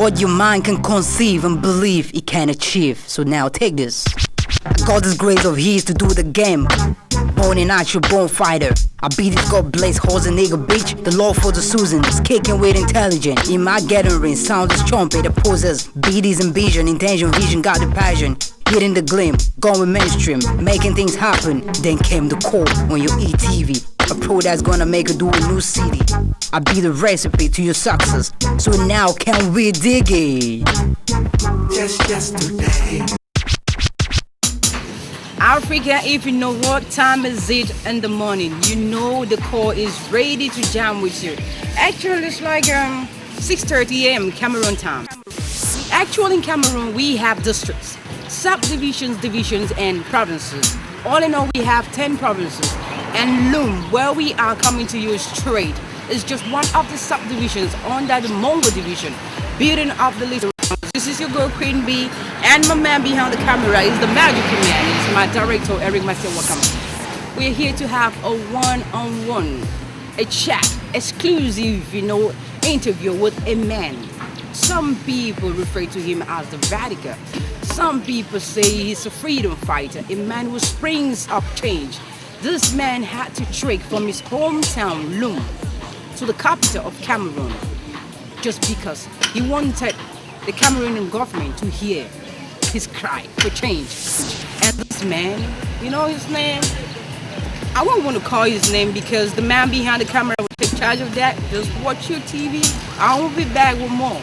what your mind can conceive and believe it can achieve. So now take this. I got this grace of his to do the game. Born a natural born fighter. I beat this God blaze horse and nigga bitch. The law for the Susan is kicking with intelligence. In my gathering, sound is trumpet that poses BD's ambition, intention, vision, got the passion. Hitting the gleam, going mainstream, making things happen. Then came the call on your ETV. A pro that's gonna make a do a new city. I be the recipe to your success. So now can we dig it? Just yesterday. Africa, if you know what time is it in the morning, you know the call is ready to jam with you. Actually, it's like 6:30 a.m. Cameroon time. Actually, in Cameroon, we have districts, subdivisions, divisions, and provinces. All in all, we have 10 provinces. And Loom, where we are coming to you straight, is just one of the subdivisions under the Mongo division, building up the list. This is your girl Queen B, and my man behind the camera is the magic man. It's my director Eric Master Wakama. We're here to have a one-on-one, a chat, exclusive, interview with a man. Some people refer to him as the Radical. Some people say he's a freedom fighter, a man who springs up change. This man had to trek from his hometown, Loom, to the capital of Cameroon, just because he wanted the Cameroonian government to hear his cry for change. And this man, you know his name? I won't want to call his name because the man behind the camera will take charge of that. Just watch your TV. I will be back with more.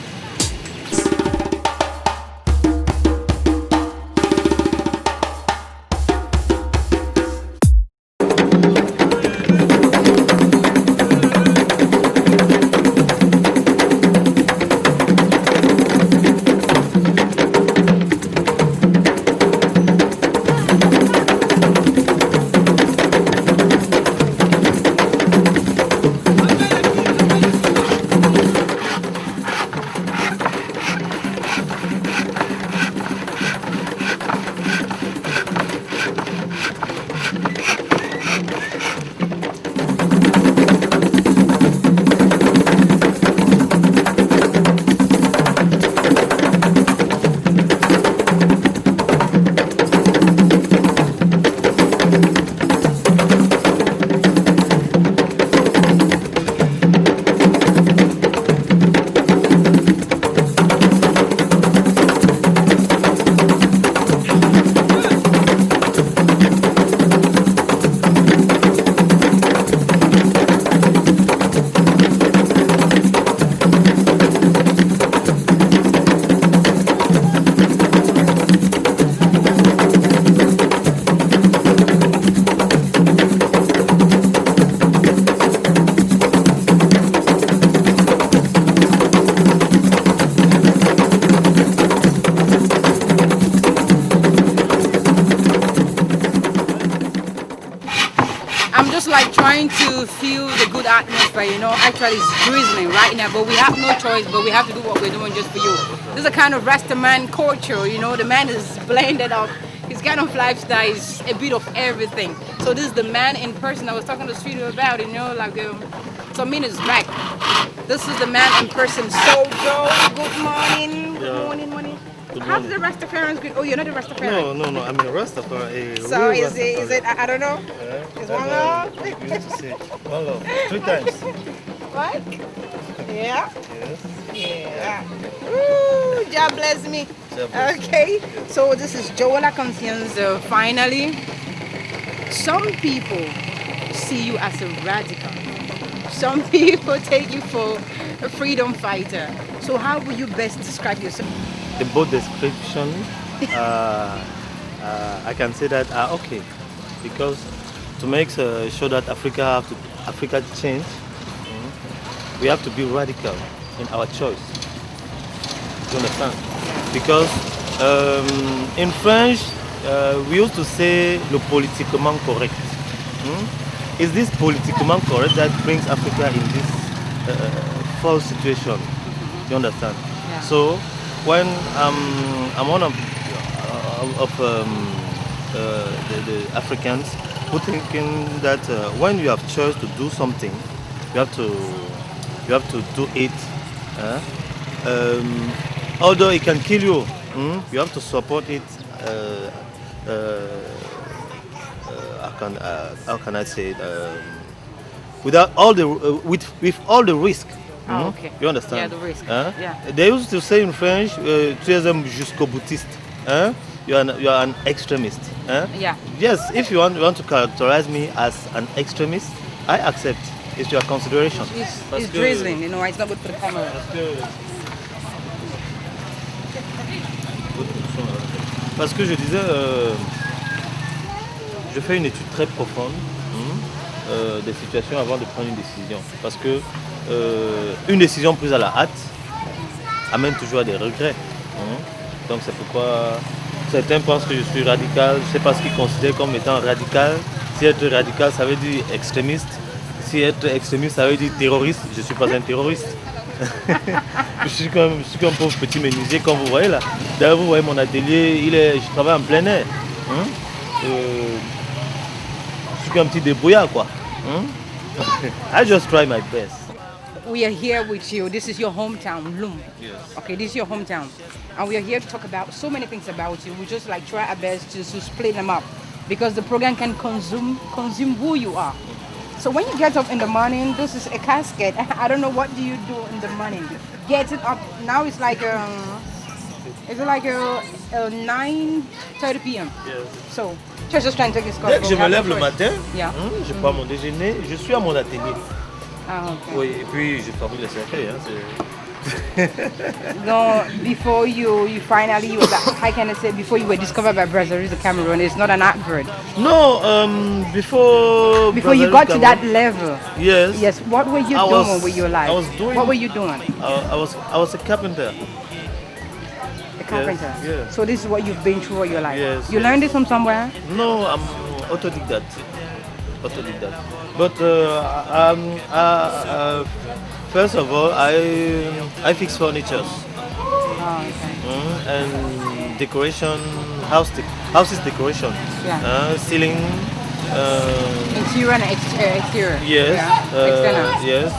Trying to feel the good atmosphere, actually it's drizzling right now, but we have no choice, but we have to do what we're doing just for you. This is a kind of Rasta man culture, the man is blended up, his kind of lifestyle is a bit of everything. So this is the man in person I was talking to Studio about, some minutes back. This is the man in person. So Joe, good morning, good morning. How's the Rastafarians good? Oh, you're not a Rastafarian? No, I'm a Rastafari. So is it, I don't know? It's one love? You used to say one love 3 times. What? Yeah? Yes. Yeah. Ooh, God bless me. Okay, so this is Joe La Conscience. Finally, some people see you as a radical. Some people take you for a freedom fighter. So how would you best describe yourself? The both description, I can say that are okay, because to make sure that Africa change, we have to be radical in our choice. You understand? Because in French, we used to say le politiquement correct. Is this politiquement correct that brings Africa in this false situation? You understand? Yeah. So when I'm one of the Africans who thinking that when you have choice to do something, you have to do it Although it can kill you, you have to support it. How can I say it? Without all the with all the risk. Oh, okay. You understand? Yeah, the risk. Huh? Yeah. They used to say in French, tu es un jusqu'au boutiste. Huh? You are an extremist. Huh? Yeah. Yes, if you want to characterize me as an extremist, I accept. It's your consideration. It's drizzling, you know, it's not good for the camera. Parce que je disais, je fais une étude très profonde des situations avant de prendre une décision. Parce que une décision prise à la hâte amène toujours à des regrets. Donc c'est pourquoi certains pensent que je suis radical. Je ne sais pas ce qu'ils considèrent comme étant radical. Si être radical, ça veut dire extrémiste. Si être extrémiste, ça veut dire terroriste. Je ne suis pas un terroriste. je suis comme un pauvre petit menuisier, comme vous voyez là. D'ailleurs, vous voyez mon atelier, je travaille en plein air. Je suis comme un petit débrouillard, quoi. I just try my best. We are here with you. This is your hometown, Loum. Yes. Okay, this is your hometown. And we are here to talk about so many things about you. We just like try our best to split them up because the program can consume who you are. So when you get up in the morning, this is a casket. I don't know what do you do in the morning. Get it up. Now it's like 9:30 p.m. Yes. So just trying to take this call. Dès que je me lève le matin, Yeah. Je prends mon déjeuner, je suis à mon atelier. Ah, okay. Oui, et puis je fabrique les cercueils. No, before you finally, how can I say, before you were discovered by Brazzers Cameroon, it's not an advert. No, before you got to that level. Yes. Yes. What were you doing with your life? What were you doing? I was a carpenter. A carpenter. yes. So this is what you've been through all your life. Yes, You yes. learned it from somewhere? No, I'm autodidact. But first of all, I fix furniture Oh, okay. and decoration, houses decoration, Yeah. ceiling. Interior and exterior. Yes, Yeah. External. yes,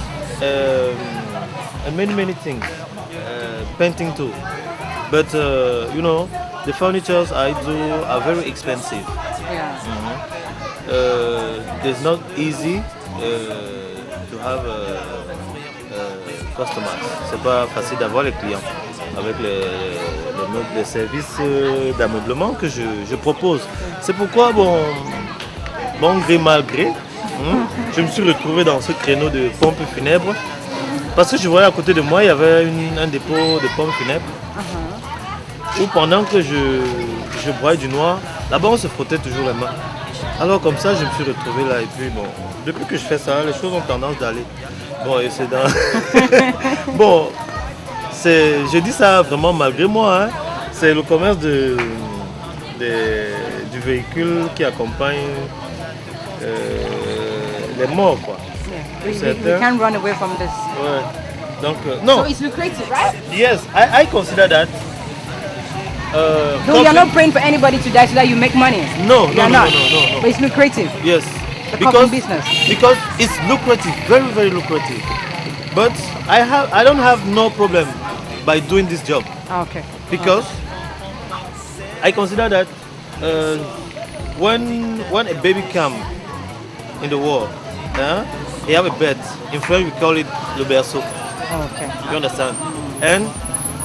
and many things. Painting too. But the furnitures I do are very expensive. Yeah. It's not easy to have customers. C'est pas facile d'avoir les clients avec les services d'ameublement que je propose. C'est pourquoi, bon gré mal gré, je me suis retrouvé dans ce créneau de pompes funèbres parce que je voyais à côté de moi il y avait un dépôt de pompes funèbres où pendant que je broyais du noir, là-bas on se frottait toujours les mains. Alors comme ça je me suis retrouvé là et puis bon, depuis que je fais ça, les choses ont tendance d'aller. Bon et c'est dans... je dis ça vraiment malgré moi, c'est le commerce du véhicule qui accompagne les morts quoi. Yeah. We can't run away from this. Ouais. Donc non. So it's lucrative, right? Yes, I consider that. No, you're not praying for anybody to die so that you make money. No. But it's lucrative. Yes, The coffee business. because it's lucrative, very very lucrative. But I don't have no problem by doing this job Okay. because I consider that when a baby comes in the world, he have a bed. In French we call it le berceau. Okay. You understand? And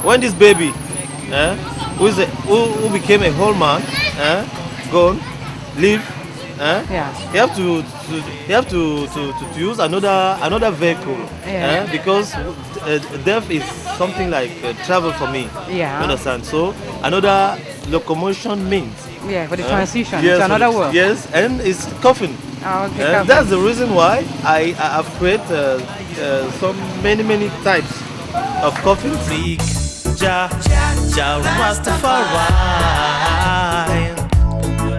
when this baby, who became a whole man, gone, live, Yeah. he have to use another vehicle, Yeah. because death is something like travel for me. Yeah. You understand? So another locomotion means. Yeah, for the transition Yes, to another world. Yes, and it's coffin. Oh, okay. That's the reason why I have created so many types of coffins. Rastafari,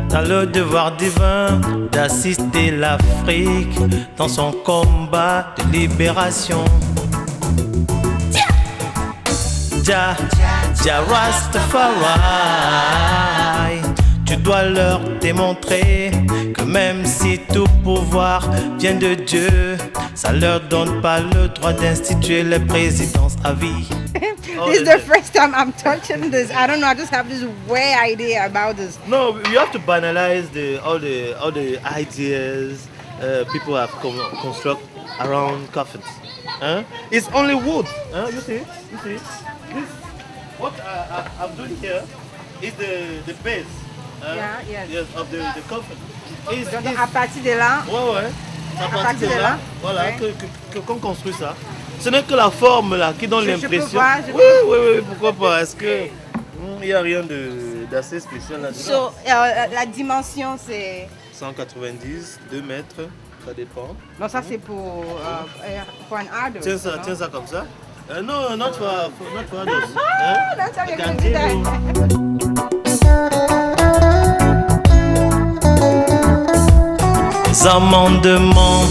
t'as le devoir divin d'assister l'Afrique dans son combat de libération. Rastafari, tu dois leur démontrer que même si tout pouvoir vient de Dieu, ça leur donne pas le droit d'instituer les présidences à vie. This is the first time I'm touching this. I don't know. I just have this weird idea about this. No, you have to banalize all the ideas people have construct around coffins. Huh? It's only wood. Huh? You see? This, what I'm doing here is the base. Yes, of the coffin. Donc à partir de là. Ouais. À partir de là, voilà, qu'on construit ça. Ce n'est que la forme là qui donne l'impression. Oui, pourquoi pas? Est-ce que il n'y a rien d'assez spécial là-dedans? So, la dimension c'est 190, 2 mètres, ça dépend. Non, ça c'est pour un adult. Tiens ça comme ça. No, not for adults. That's how you're going to do that. Les amendements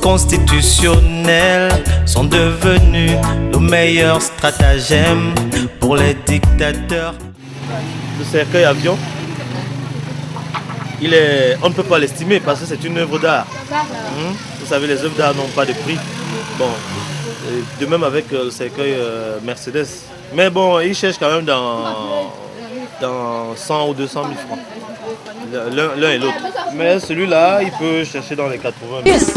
constitutionnels sont devenus nos meilleurs stratagèmes pour les dictateurs. Le cercueil avion, on ne peut pas l'estimer parce que c'est une œuvre d'art. Vous savez, les œuvres d'art n'ont pas de prix. Bon, de même avec le cercueil Mercedes. Mais bon, ils cherchent quand même dans 100 ou 200 000 francs. L'un et l'autre. Mais celui-là, il peut chercher dans les 80 000. Yes.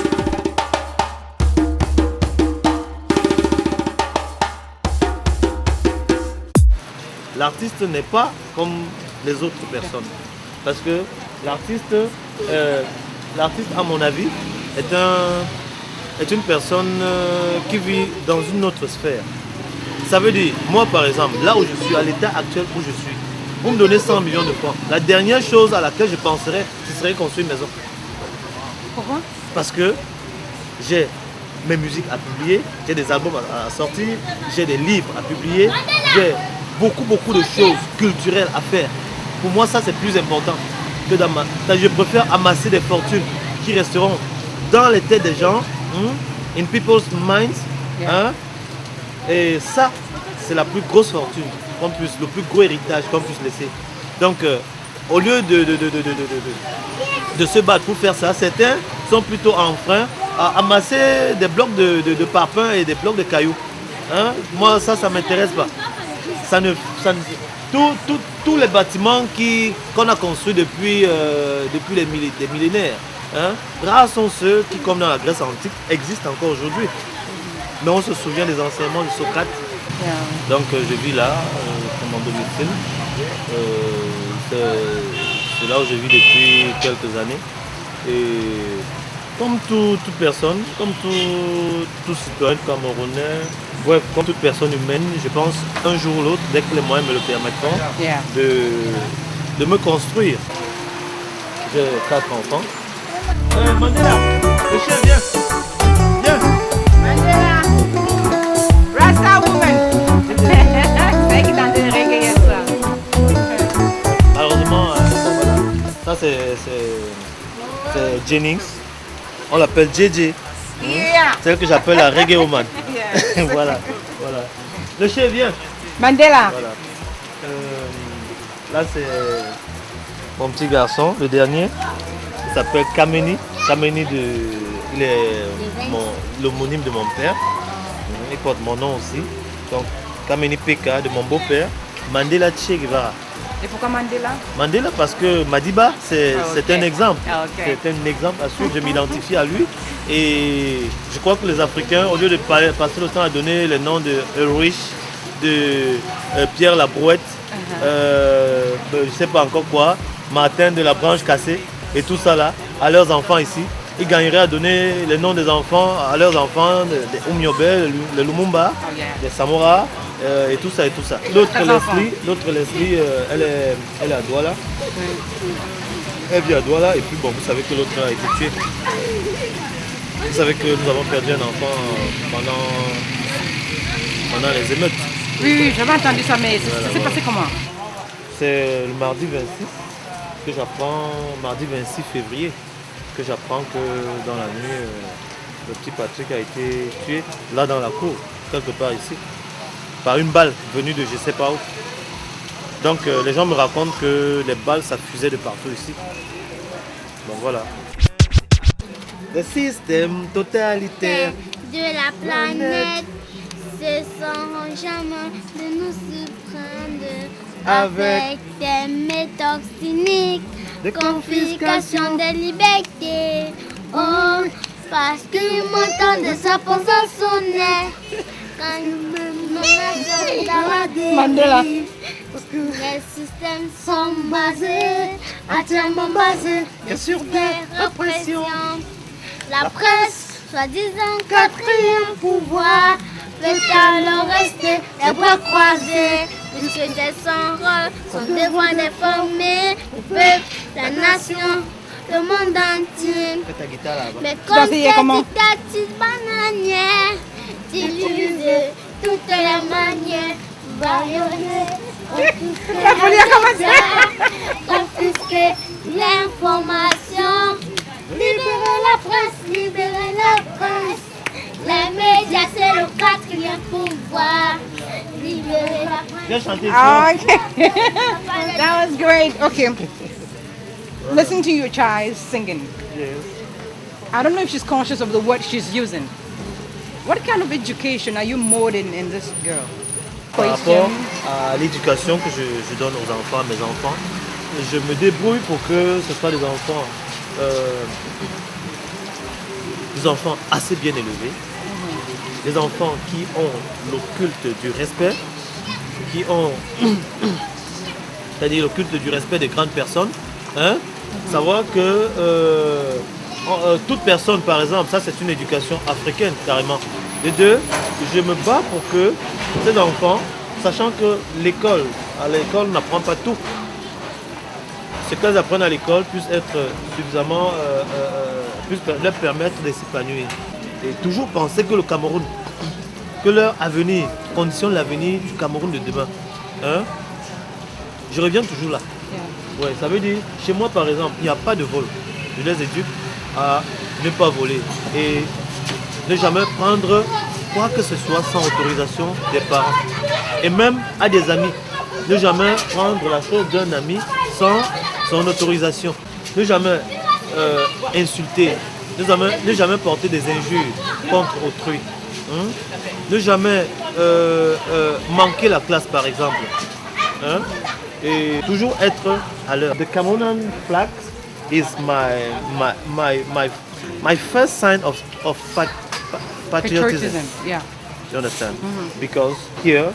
L'artiste n'est pas comme les autres personnes. Parce que l'artiste, à mon avis, est une personne qui vit dans une autre sphère. Ça veut dire, moi par exemple, là où je suis, à l'état actuel où je suis, vous me donnez 100 millions de francs. La dernière chose à laquelle je penserais, ce serait construire une maison. Pourquoi? Parce que j'ai mes musiques à publier, j'ai des albums à sortir, j'ai des livres à publier, j'ai beaucoup de choses culturelles à faire. Pour moi, ça c'est plus important que je préfère amasser des fortunes qui resteront dans les têtes des gens, in people's minds. Et ça, c'est la plus grosse fortune, le plus gros héritage qu'on puisse laisser. Donc, au lieu de se battre pour faire ça, certains sont plutôt enfreints à amasser des blocs de parpaings et des blocs de cailloux. Moi, ça ne m'intéresse pas. Tous les bâtiments qu'on a construits depuis des millénaires, rares sont ceux qui, comme dans la Grèce antique, existent encore aujourd'hui. Mais on se souvient des enseignements de Socrate. Donc je vis là, c'est mon domicile. C'est là où je vis depuis quelques années. Et comme toute personne, comme tout citoyen camerounais, bref, comme toute personne humaine, je pense un jour ou l'autre, dès que les moyens me le permettront, de me construire. J'ai 4 enfants. Mandela, le chien, viens. Mandela, Rasta woman. Malheureusement, ça c'est Jennings. On l'appelle JJ. C'est elle que j'appelle la reggae woman. voilà. Le chien vient. Mandela. Voilà. Là c'est mon petit garçon, le dernier. Il s'appelle Kameni. Kameni il est l'homonyme de mon père. Il porte mon nom aussi. Donc Kameni Peka de mon beau-père. Mandela Che Guevara. Et pourquoi Mandela? Mandela parce que Madiba c'est un exemple. Okay. C'est un exemple à suivre. Je m'identifie à lui. Et je crois que les Africains, au lieu de passer le temps à donner les noms de Ulrich, de Pierre Labrouette, je ne sais pas encore quoi, Martin de la branche cassée et tout ça là, à leurs enfants ici, ils gagneraient à donner les noms des enfants à leurs enfants, des Oumyobé, le Lumumba, des Samora et tout ça. L'autre Leslie, elle est à Douala. Elle vit à Douala et puis bon, vous savez que l'autre a été tué. Vous savez que nous avons perdu un enfant pendant les émeutes. Oui, j'avais entendu ça, mais ça s'est passé comment? C'est le mardi 26 que j'apprends, mardi 26 février, que j'apprends que dans la nuit, le petit Patrick a été tué, là dans la cour, quelque part ici, par une balle venue de je ne sais pas où. Donc les gens me racontent que les balles ça fusait de partout ici. Donc voilà. Le système totalitaire de la planète cesseront jamais de nous surprendre avec des méthodes cyniques de confiscation des libertés. Oh, parce qu'ils m'entendent de sa pensée sonner. Quand nos nations dans la dérive, les systèmes sont basés, entièrement basés sur des répressions. La presse, soi-disant quatrième pouvoir, peut alors rester les bras croisés, puisque des sans-rôles sont devant déformer le peuple, la nation, le monde entier. Mais comme ces dictatures bananières, d'illuser toutes les manières, confisquer l'information, libérer la presse, libérer la presse. Les médias, c'est le quatrième pouvoir. Libérer la presse. Okay. That was great. Okay. Listen to your child singing. Yes. I don't know if she's conscious of the word she's using. What kind of education are you molding in this girl? Par rapport à l'éducation que je donne aux enfants, mes enfants, je me débrouille pour que ce soit des enfants assez bien élevés, des enfants qui ont le culte du respect, qui ont, c'est-à-dire le culte du respect des grandes personnes, hein? Savoir que toute personne, par exemple, ça c'est une éducation africaine carrément. Et deux, je me bats pour que ces enfants, sachant que l'école, à l'école n'apprend pas tout, ce qu'elles apprennent à l'école puisse être suffisamment, puisse leur permettre de s'épanouir. Et toujours penser que le Cameroun, que leur avenir, conditionne l'avenir du Cameroun de demain. Hein? Je reviens toujours là. Ouais, ça veut dire, chez moi par exemple, il n'y a pas de vol. Je les éduque à ne pas voler et ne jamais prendre quoi que ce soit sans autorisation des parents. Et même à des amis, ne jamais prendre la chose d'un ami sans son autorisation. Ne jamais insulter, ne jamais porter des injures contre autrui. Hein? Ne jamais manquer la classe par exemple. Hein? Et toujours être à l'heure. The Cameroonian flag is my first sign of patriotism. Yeah. You understand? Because here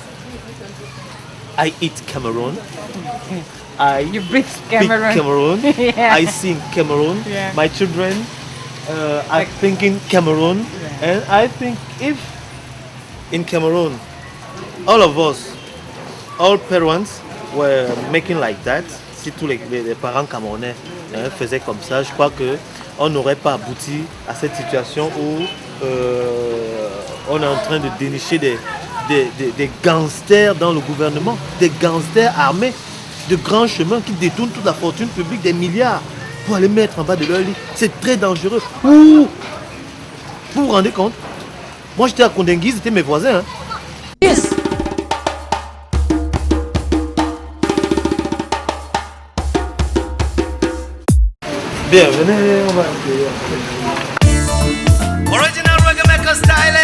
I eat Cameroon. You breathe Speak Cameroon. Cameroon. Yeah. I sing Cameroon. Yeah. My children are thinking Cameroon. Yeah. And I think if in Cameroon, all of us, all parents were making like that, si tous les parents camerounais faisaient comme ça, je crois qu'on n'aurait pas abouti à cette situation où on est en train de dénicher des gangsters dans le gouvernement, des gangsters armés de grands chemins qui détournent toute la fortune publique, des milliards, pour aller mettre en bas de leur lit. C'est très dangereux. Ouh. Vous vous rendez compte? Moi j'étais à Kondengui, c'était mes voisins. Hein. Yes. Bien, venez, on va. Original reggae maker style.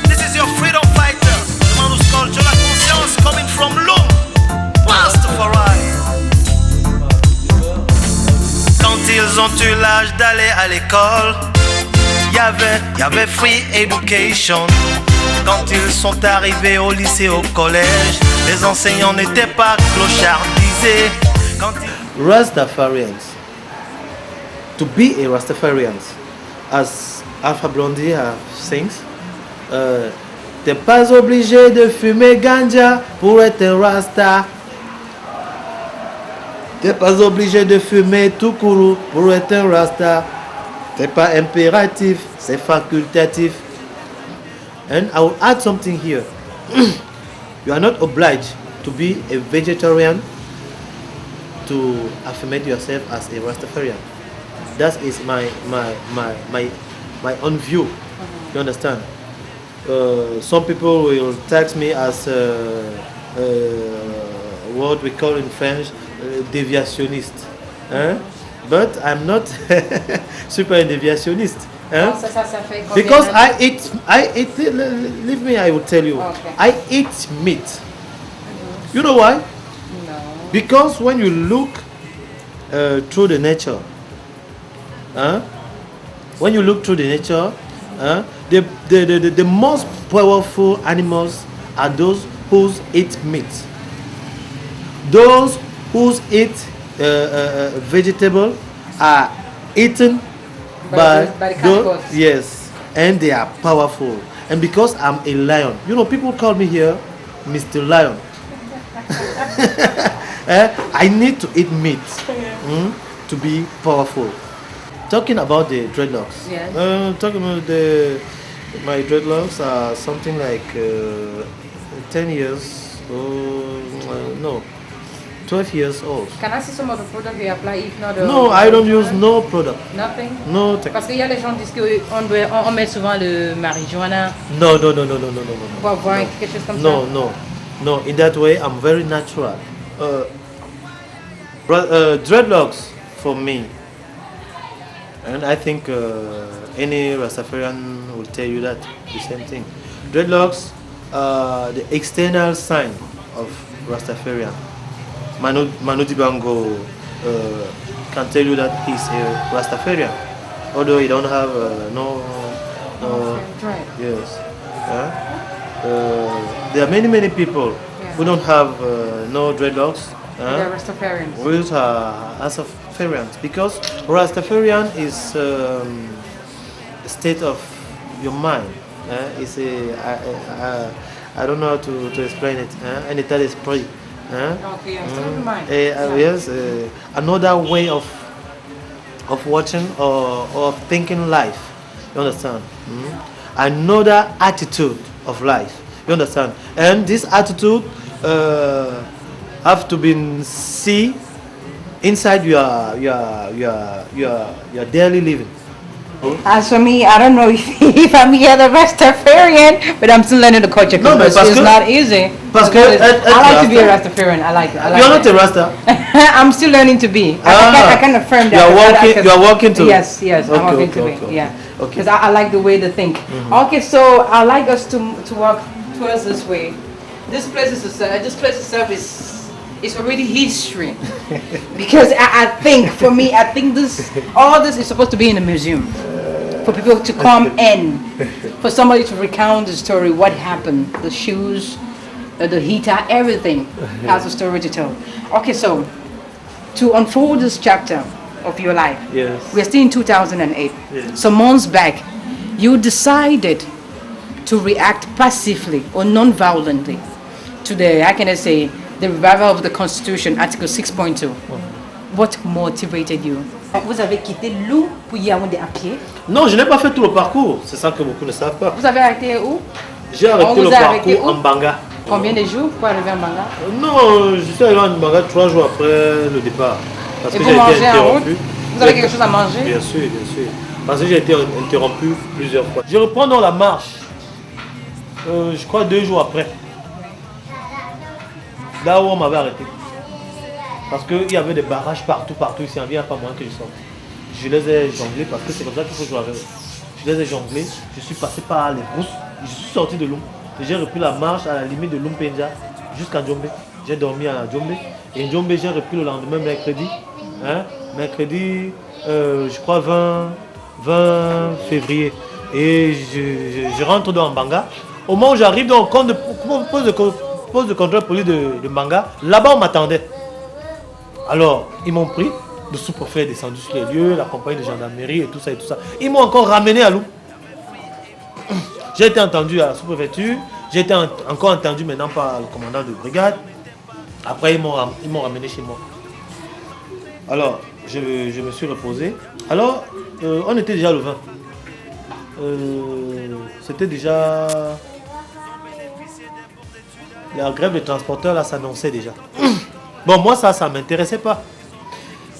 This is your freedom fighter. The man who's culture la conscience coming from Lum. Rastafari. Quand ils ont eu l'âge d'aller à l'école, y avait free education. Quand ils sont arrivés au lycée, au collège, les enseignants n'étaient pas clochardisés. Rastafarians. To be a Rastafarian, as Alpha Blondie sings, t'es pas obligé de fumer ganja pour être un Rasta. T'es pas obligé de fumer tout court pour être un Rasta. C'est pas impératif, c'est facultatif. And I will add something here. You are not obliged to be a vegetarian to affirmate yourself as a Rastafarian. That is my own view. You understand? Some people will tax me as what we call in French déviationniste. Hein? but I'm not super déviationniste. Hein? Ça fait combien Because d'années? I eat, leave me, I will tell you. Okay. I eat meat. You know why? No. Because when you look through the nature, when you look through the nature, the most powerful animals are those who eat meat. Those who eat vegetable are eaten by the those, carnivores. yes, and they are powerful. And because I'm a lion, you know, people call me here Mr. Lion. I need to eat meat to be powerful. Talking about the dreadlocks. Yes. Talking about my dreadlocks are something like 10 years, no, 12 years old. Can I see some of the product you apply if not? No, I don't use no product. Nothing. No technique. Parce qu'il y a les gens qui disent qu'on met souvent le marijuana No. pour avoir quelque chose comme No, ça. no. In that way, I'm very natural. Dreadlocks for me, and I think any Rastafarian will tell you that the same thing. Dreadlocks are the external sign of Rastafarian. Manu Dibango can tell you that he's a Rastafarian, although he don't have no. Right. Yes. There are many people who don't have no dreadlocks. They're Rastafarians. Which are Rastafarians, because Rastafarian is a state of your mind. It's I don't know how to explain it. Un état d'esprit. Okay, state of the mind. Yes, another way of watching or of thinking life. You understand? Another attitude of life. You understand? And this attitude have to be seen inside your daily living. As for me, I don't know if I'm yet a Rastafarian, but I'm still learning the culture No, because but it's not easy. Parce que I like to be a Rastafarian. I like it. You're not a Rasta. I'm still learning to be. I can affirm that. You are working to. Yes, I'm working to be. Okay. Yeah, Okay. because I like the way they think. Okay, so I like us to walk towards this way. This place itself is already history. Because I think, for me, I think all this is supposed to be in a museum. For people to come in, for somebody to recount the story, what happened, the shoes, the heater, everything has a story to tell. Okay, so to unfold this chapter of your life, Yes. we're still in 2008. Yes. Some months back, you decided to react passively or non-violently to the, how can I say, the revival of the Constitution, Article 6.2. What motivated you? Vous avez quitté Lou pour Yaoundé à pied. Non, je n'ai pas fait tout le parcours. C'est ça que beaucoup ne savent pas. Vous avez arrêté où? J'ai On arrêté vous le a arrêté parcours où? en Banga. Combien de jours pour arriver en Banga? Non, je suis arrivé en Banga 3 jours après le départ. Parce Et que vous j'ai été mangez en route? interrompu. Vous avez quelque chose à manger? Bien sûr. Parce que j'ai été interrompu plusieurs fois. Je reprends dans la marche, je crois 2 jours après. Là où on m'avait arrêté. Parce qu'il y avait des barrages partout ici, il n'y a pas moyen que je sorte. Je les ai jonglés parce que c'est comme ça qu'il faut jouer avec. Je les ai jonglés, je suis passé par les brousses, je suis sorti de Loum. J'ai repris la marche à la limite de Lumpenja jusqu'à Djombe. J'ai dormi à Djombe. Et Djombe, j'ai repris le lendemain, mercredi. Mercredi, je crois 20 février. Et je rentre dans Mbanga. Au moment où j'arrive dans le compte de poste de contrôle police de Mbanga, là-bas on m'attendait. Alors, ils m'ont pris, le sous-préfet est descendu sur les lieux, la compagnie de gendarmerie et tout ça. Ils m'ont encore ramené à Lou. J'ai été entendu à la sous-préfecture, j'ai été encore entendu maintenant par le commandant de brigade. Après, ils m'ont ramené chez moi. Alors, je me suis reposé. Alors, on était déjà le 20. C'était déjà... La grève des transporteurs, là, s'annonçait déjà. Bon, moi, ça ne m'intéressait pas.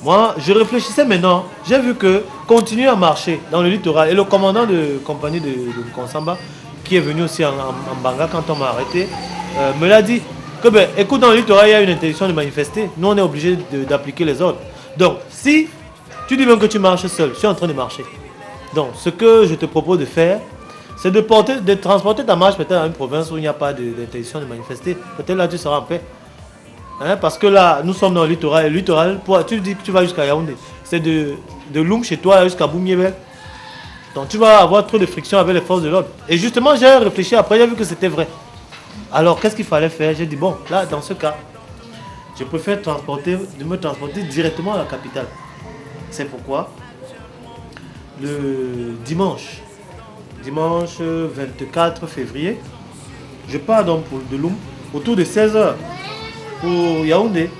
Moi, je réfléchissais maintenant. J'ai vu que continuer à marcher dans le littoral. Et le commandant de compagnie de Konsamba, qui est venu aussi en Banga quand on m'a arrêté, me l'a dit. Que, écoute, dans le littoral, il y a une interdiction de manifester. Nous, on est obligé d'appliquer les ordres. Donc, si Tu dis même que tu marches seul. Je suis en train de marcher. Donc, ce que je te propose de faire, c'est de transporter ta marche peut-être dans une province où il n'y a pas d'interdiction de manifester. Peut-être là, tu seras en paix. Hein, parce que là, nous sommes dans le littoral. Et le littoral, tu dis que tu vas jusqu'à Yaoundé. C'est de Loum chez toi jusqu'à Boumiébel. Donc, tu vas avoir trop de friction avec les forces de l'ordre. Et justement, j'ai réfléchi après, j'ai vu que c'était vrai. Alors, qu'est-ce qu'il fallait faire? J'ai dit, bon, là, dans ce cas, je préfère me transporter directement à la capitale. C'est pourquoi, le dimanche 24 février, je pars donc de Loum autour de 16h pour Yaoundé.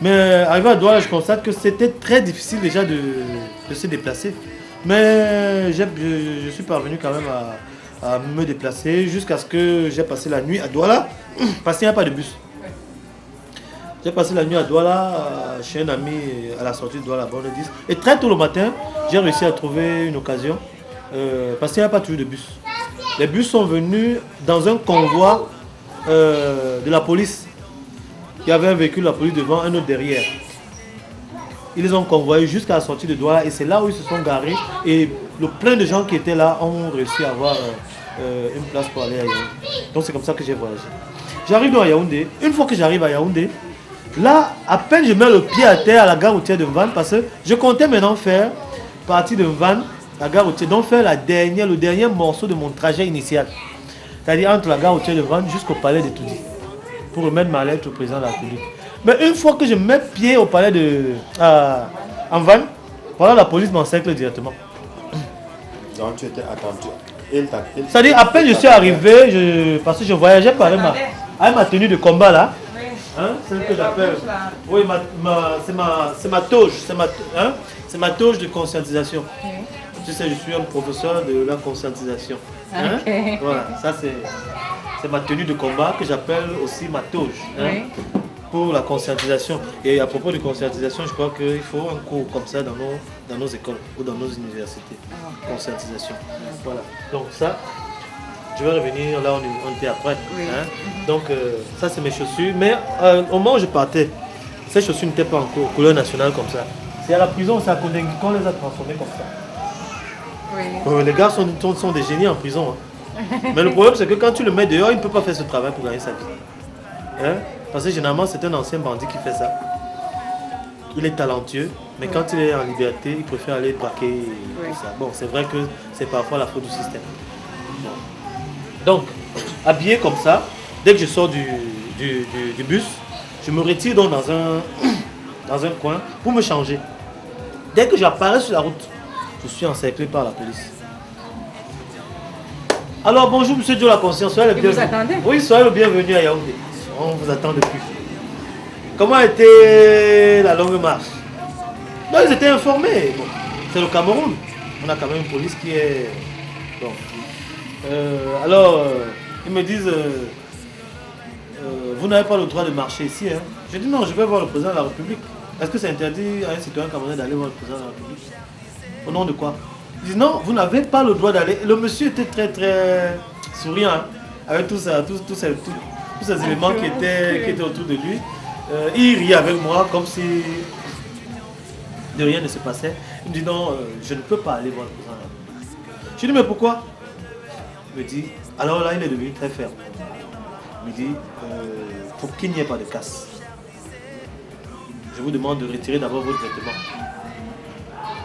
Mais arrivé à Douala, je constate que c'était très difficile déjà de se déplacer. Mais je suis parvenu quand même à me déplacer jusqu'à ce que j'ai passé la nuit à Douala parce qu'il n'y a pas de bus. J'ai passé la nuit à Douala chez un ami à la sortie de Douala, bon, le 10. Et très tôt le matin, j'ai réussi à trouver une occasion parce qu'il n'y a pas toujours de bus. Les bus sont venus dans un convoi de la police. Il y avait un véhicule de la police devant, un autre derrière. Ils les ont convoyés jusqu'à la sortie de Douala et c'est là où ils se sont garés. Et plein de gens qui étaient là ont réussi à avoir une place pour aller à Yaoundé. Donc c'est comme ça que j'ai voyagé. J'arrive dans Yaoundé. Une fois que j'arrive à Yaoundé, là, à peine je mets le pied à terre à la gare routière de Vannes parce que je comptais maintenant faire partie de Vannes, la gare routière, donc faire le dernier morceau de mon trajet initial. C'est-à-dire entre la gare routière de Vannes jusqu'au palais de Toudi pour remettre ma lettre au président de la République. Mais une fois que je mets pied au palais en Vannes, voilà, la police m'encercle directement. Donc tu étais attendu. C'est-à-dire, à peine je suis arrivé, parce que je voyageais par avec ma tenue de combat là. Hein, c'est ce que j'appelle. Oui, c'est ma toge. C'est ma toge de conscientisation. Tu sais, je suis un professeur de la conscientisation. Hein? Voilà, ça c'est ma tenue de combat que j'appelle aussi ma toge. Hein? Pour la conscientisation. Et à propos de conscientisation, je crois qu'il faut un cours comme ça dans nos écoles ou dans nos universités. Conscientisation. Voilà. Donc ça, je vais revenir là où on était après. Hein? Donc ça c'est mes chaussures. Mais au moment où je partais, ces chaussures n'étaient pas en couleur nationale comme ça. C'est à la prison, c'est à Kondengui qu'on les a transformées comme ça. Les gars sont des génies en prison. Hein? Mais le problème c'est que quand tu le mets dehors, il ne peut pas faire ce travail pour gagner sa vie. Hein? Parce que généralement c'est un ancien bandit qui fait ça. Il est talentueux, mais quand il est en liberté, il préfère aller braquer tout ça. Bon, c'est vrai que c'est parfois la faute du système. Bon. Donc, habillé comme ça, dès que je sors du bus, je me retire donc dans un coin pour me changer. Dès que j'apparais sur la route, je suis encerclé par la police. Alors bonjour monsieur Joe la conscience, soyez le bienvenu. Oui, soyez le bienvenu à Yaoundé. On vous attend depuis. Comment a été la longue marche? Non, ils étaient informés. Bon, c'est le Cameroun. On a quand même une police qui est... Bon. Alors, ils me disent, vous n'avez pas le droit de marcher ici. Hein. Je dis non, je vais voir le président de la République. Est-ce que c'est interdit à un citoyen camerounais d'aller voir le président de la République? Au nom de quoi? Ils disent non, vous n'avez pas le droit d'aller. Le monsieur était très très souriant, hein, avec tous ces éléments qui étaient autour de lui. Il riait avec moi comme si de rien ne se passait. Il me dit non, je ne peux pas aller voir le président de la République. Je dis mais pourquoi? Il me dit, alors là il est devenu très ferme. Il me dit, pour qu'il n'y ait pas de casse, je vous demande de retirer d'abord votre vêtement.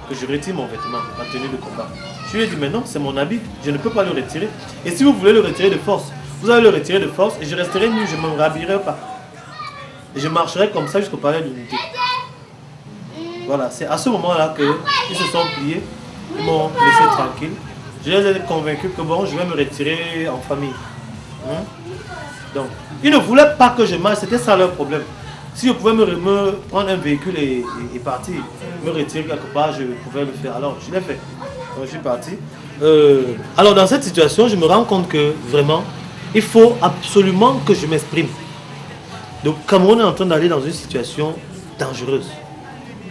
Que je retire mon vêtement, ma tenue de combat. Je lui ai dit, mais non, c'est mon habit, je ne peux pas le retirer. Et si vous voulez le retirer de force, vous allez le retirer de force et je resterai nu, je ne me rhabillerai pas. Et je marcherai comme ça jusqu'au palais de l'unité. Voilà, c'est à ce moment-là qu'ils se sont pliés, ils m'ont laissé tranquille. Je les ai convaincus que bon, je vais me retirer en famille. Donc, ils ne voulaient pas que je marche, c'était ça leur problème. Si je pouvais me prendre un véhicule et partir, me retirer quelque part, je pouvais le faire. Alors, je l'ai fait. Donc, je suis parti. Alors, dans cette situation, je me rends compte que vraiment, il faut absolument que je m'exprime. Donc, Cameroun est en train d'aller dans une situation dangereuse.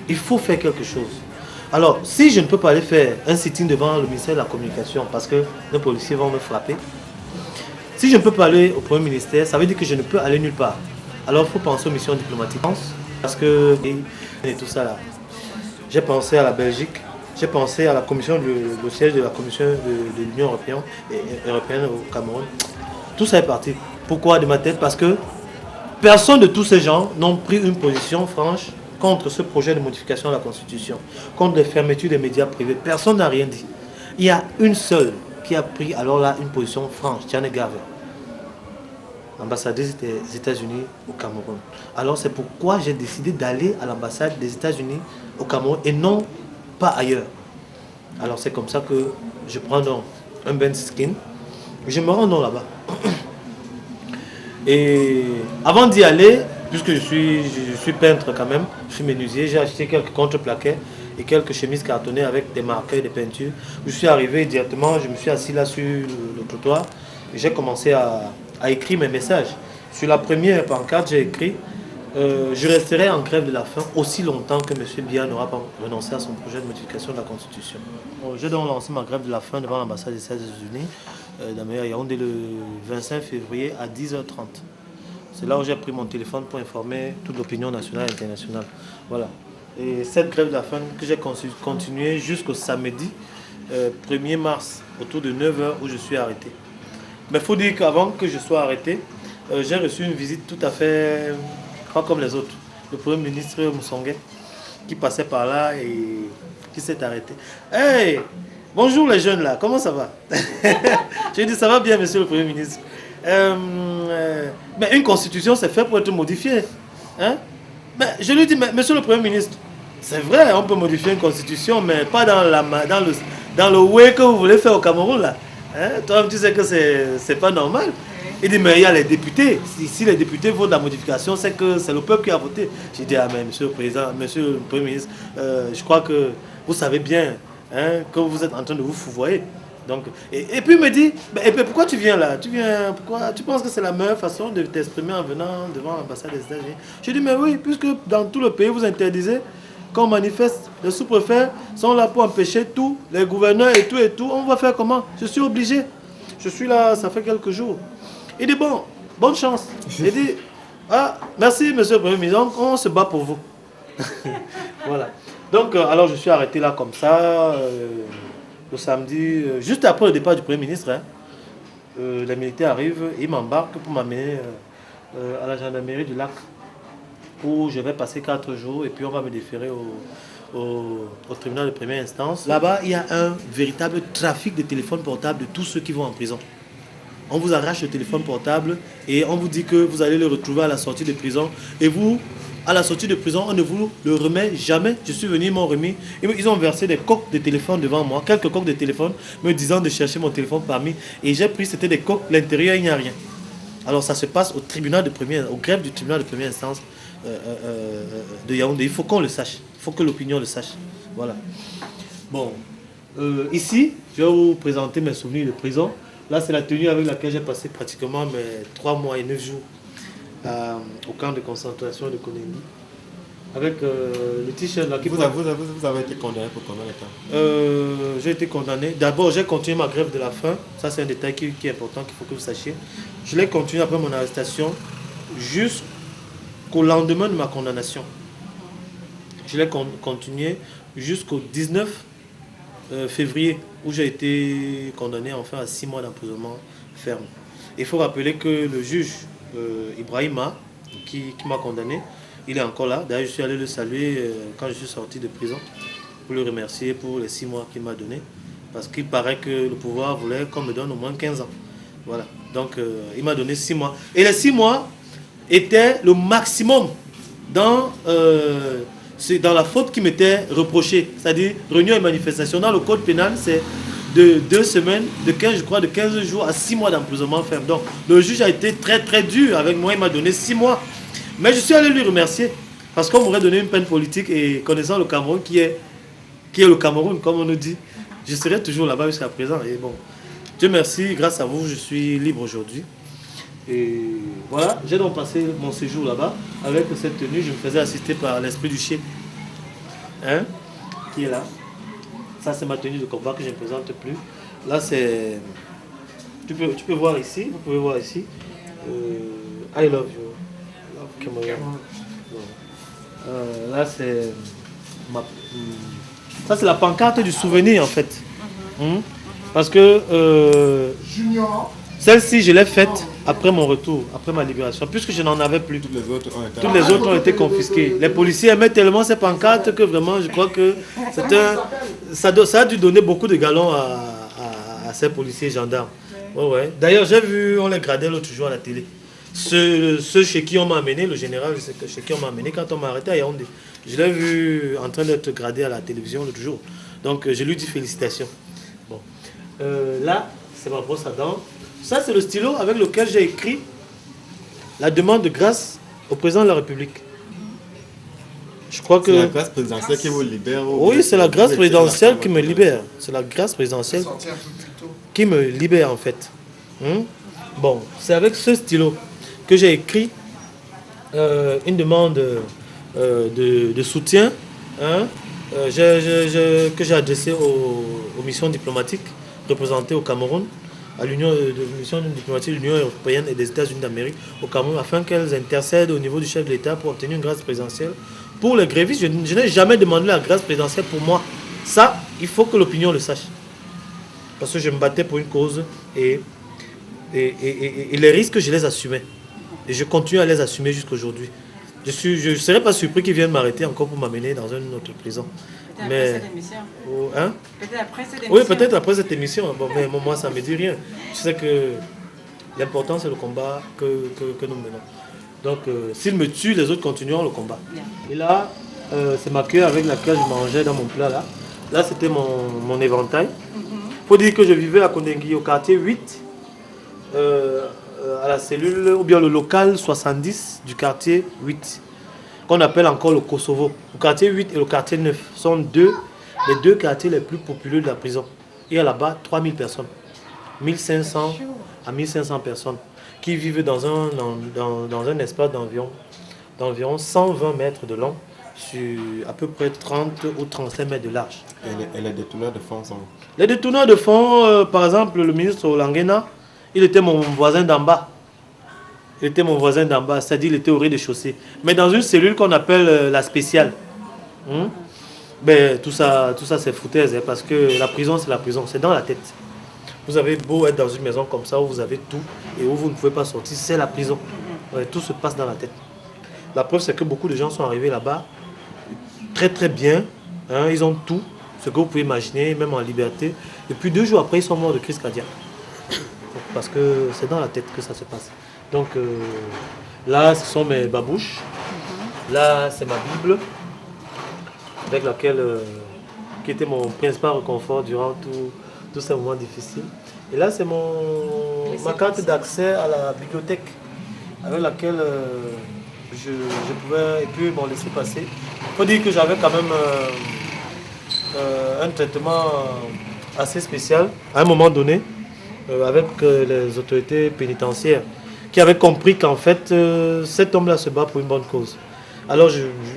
Il faut faire quelque chose. Alors, si je ne peux pas aller faire un sitting devant le ministère de la Communication parce que les policiers vont me frapper, si je ne peux pas aller au Premier ministère, ça veut dire que je ne peux aller nulle part. Alors, il faut penser aux missions diplomatiques. Parce que... Et tout ça là. j'ai pensé à la Belgique, j'ai pensé à la commission, le siège de la commission de l'Union européenne au Cameroun. Tout ça est parti. Pourquoi de ma tête? Parce que personne de tous ces gens n'ont pris une position franche contre ce projet de modification de la Constitution, contre les fermetures des médias privés. Personne n'a rien dit. Il y a une seule qui a pris alors là une position franche, Janet Garvey, ambassadrice des États-Unis au Cameroun. Alors c'est pourquoi j'ai décidé d'aller à l'ambassade des États-Unis au Cameroun et non pas ailleurs. Alors c'est comme ça que je prends donc un bain de skin, je me rends donc là-bas. Et avant d'y aller, puisque je suis peintre quand même, je suis menuisier, j'ai acheté quelques contreplaquets et quelques chemises cartonnées avec des marqueurs et des peintures. Je suis arrivé directement, je me suis assis là sur le trottoir et j'ai commencé à écrire mes messages. Sur la première pancarte, j'ai écrit je resterai en grève de la faim aussi longtemps que M. Biya n'aura pas renoncé à son projet de modification de la Constitution. J'ai donc lancé ma grève de la faim devant l'ambassade des États-Unis à Yaoundé le 25 février à 10h30. C'est là où j'ai pris mon téléphone pour informer toute l'opinion nationale et internationale. Voilà. Et cette grève de la faim que j'ai continuée jusqu'au samedi 1er mars, autour de 9h où je suis arrêté. Mais il faut dire qu'avant que je sois arrêté, j'ai reçu une visite tout à fait pas comme les autres. Le Premier ministre Moussongué qui passait par là et qui s'est arrêté. Hey, bonjour les jeunes là, comment ça va? J'ai dit ça va bien monsieur le Premier ministre. Mais une constitution c'est fait pour être modifiée. Hein? Mais je lui dis, mais monsieur le Premier ministre, c'est vrai, on peut modifier une constitution, mais pas dans le way que vous voulez faire au Cameroun là. Hein? Toi tu sais que c'est pas normal. Il dit, mais il y a les députés. Si les députés votent la modification, c'est que c'est le peuple qui a voté. J'ai dit, ah mais monsieur le président, monsieur le Premier ministre, je crois que vous savez bien que vous êtes en train de vous fouvoyer. Donc, et puis il me dit, et puis pourquoi tu viens là? Pourquoi tu penses que c'est la meilleure façon de t'exprimer en venant devant l'ambassade des États-Unis? J'ai dit, mais oui, puisque dans tout le pays vous interdisez, quand on manifeste, les sous-préfets sont là pour empêcher tout, les gouverneurs et tout, on va faire comment? Je suis obligé. Je suis là, ça fait quelques jours. Il dit, bon, bonne chance. Il dit, ah, merci monsieur le Premier ministre, on se bat pour vous. Voilà. Donc, alors je suis arrêté là comme ça, le samedi, juste après le départ du Premier ministre. Les militaires arrivent, ils m'embarquent pour m'amener à la gendarmerie du lac, où je vais passer 4 jours et puis on va me déférer au tribunal de première instance. Là-bas, il y a un véritable trafic de téléphones portables de tous ceux qui vont en prison. On vous arrache le téléphone portable et on vous dit que vous allez le retrouver à la sortie de prison. Et vous, à la sortie de prison, on ne vous le remet jamais. Je suis venu, ils m'ont remis. Ils ont versé des coques de téléphone devant moi, quelques coques de téléphone, me disant de chercher mon téléphone parmi. Et j'ai pris, c'était des coques, l'intérieur, il n'y a rien. Alors ça se passe au tribunal de première, au greffe du tribunal de première instance de Yaoundé. Il faut qu'on le sache. Il faut que l'opinion le sache. Voilà. Bon, ici, je vais vous présenter mes souvenirs de prison. Là, c'est la tenue avec laquelle j'ai passé pratiquement mes 3 mois et 9 jours au camp de concentration de Konengi. Avec le t-shirt là qui... Vous avez été condamné pour combien de temps? J'ai été condamné. D'abord, j'ai continué ma grève de la faim. Ça, c'est un détail qui est important, qu'il faut que vous sachiez. Je l'ai continué après mon arrestation jusqu'au lendemain de ma condamnation. Je l'ai continué jusqu'au 19 février, où j'ai été condamné enfin à 6 mois d'emprisonnement ferme. Il faut rappeler que le juge Ibrahima, qui m'a condamné, il est encore là. D'ailleurs, je suis allé le saluer quand je suis sorti de prison pour le remercier pour les 6 mois qu'il m'a donné. Parce qu'il paraît que le pouvoir voulait qu'on me donne au moins 15 ans. Voilà. Donc, il m'a donné 6 mois. Et les 6 mois étaient le maximum dans la faute qui m'était reprochée. C'est-à-dire, réunion et manifestation. Dans le code pénal, c'est de 2 semaines, de 15 jours à 6 mois d'emprisonnement ferme. Donc, le juge a été très très dur avec moi. Il m'a donné 6 mois. Mais je suis allé lui remercier parce qu'on m'aurait donné une peine politique et connaissant le Cameroun qui est le Cameroun, comme on nous dit, je serai toujours là-bas jusqu'à présent. Et bon, Dieu merci, grâce à vous, je suis libre aujourd'hui. Et voilà, j'ai donc passé mon séjour là-bas avec cette tenue. Je me faisais assister par l'esprit du chien, qui est là. Ça, c'est ma tenue de combat que je ne présente plus. Là, c'est... Tu peux voir ici, vous pouvez voir ici. I love you. Là, c'est Ça, c'est la pancarte du souvenir, en fait. Parce que celle-ci, je l'ai faite après mon retour, après ma libération, puisque je n'en avais plus. Toutes les autres ont été confisquées. Les policiers aimaient tellement ces pancartes que vraiment, je crois que ça a dû donner beaucoup de galons à ces policiers gendarmes. Ouais. D'ailleurs, j'ai vu, on les gradait l'autre jour à la télé. Ceux chez qui on m'a amené, le général chez qui on m'a amené, quand on m'a arrêté à Yaoundé, je l'ai vu en train d'être gradé à la télévision l'autre jour. Donc, je lui dis félicitations. Bon. Là, c'est ma brosse à dents. Ça, c'est le stylo avec lequel j'ai écrit la demande de grâce au président de la République. Je crois que... C'est la grâce présidentielle qui vous libère. Oui, c'est la grâce présidentielle qui me libère. C'est la grâce présidentielle qui me libère, en fait. Bon, c'est avec ce stylo que j'ai écrit une demande de soutien que j'ai adressée aux missions diplomatiques représentées au Cameroun, à l'Union diplomatique de l'Union européenne et des États-Unis d'Amérique au Cameroun, afin qu'elles intercèdent au niveau du chef de l'État pour obtenir une grâce présidentielle. Pour les grévistes, je n'ai jamais demandé la grâce présidentielle pour moi. Ça, il faut que l'opinion le sache. Parce que je me battais pour une cause et les risques, je les assumais. Et je continue à les assumer jusqu'à aujourd'hui. Je ne serais pas surpris qu'ils viennent m'arrêter encore pour m'amener dans une autre prison. Peut-être après cette émission. Hein? Peut-être après cette émission. Oui, peut-être après cette émission. Bon, mais moi, ça ne me dit rien. Je sais que l'important, c'est le combat que nous menons. Donc, s'ils me tuent, les autres continueront le combat. Yeah. Et là, c'est ma queue avec laquelle je mangeais dans mon plat. Là c'était mon éventail. Il faut dire que je vivais à Kondengui, au quartier 8, à la cellule, ou bien le local 70 du quartier 8. Qu'on appelle encore le Kosovo. Le quartier 8 et le quartier 9 sont les deux quartiers les plus populeux de la prison. Il y a là-bas 3000 personnes, 1500 à 1500 personnes qui vivent dans un espace d'environ 120 mètres de long sur à peu près 30 ou 35 mètres de large. Et les détourneurs de fonds sont... Les détourneurs de fonds, par exemple, le ministre Olangena, il était mon voisin d'en bas. C'est-à-dire il était au rez-de-chaussée. Mais dans une cellule qu'on appelle la spéciale. Ben, tout ça c'est foutaise, parce que la prison, c'est la prison, c'est dans la tête. Vous avez beau être dans une maison comme ça où vous avez tout et où vous ne pouvez pas sortir, c'est la prison. Ouais, tout se passe dans la tête. La preuve, c'est que beaucoup de gens sont arrivés là-bas très très bien. Ils ont tout, ce que vous pouvez imaginer, même en liberté. Et puis 2 jours après, ils sont morts de crise cardiaque. Parce que c'est dans la tête que ça se passe. Donc là, ce sont mes babouches. Là, c'est ma Bible, avec laquelle, qui était mon principal réconfort durant tous ces moments difficiles. Et là, c'est ma carte d'accès à la bibliothèque, avec laquelle je pouvais, et puis bon, laisser passer. Il faut dire que j'avais quand même un traitement assez spécial à un moment donné, avec les autorités pénitentiaires, qui avaient compris qu'en fait, cet homme-là se bat pour une bonne cause. Alors,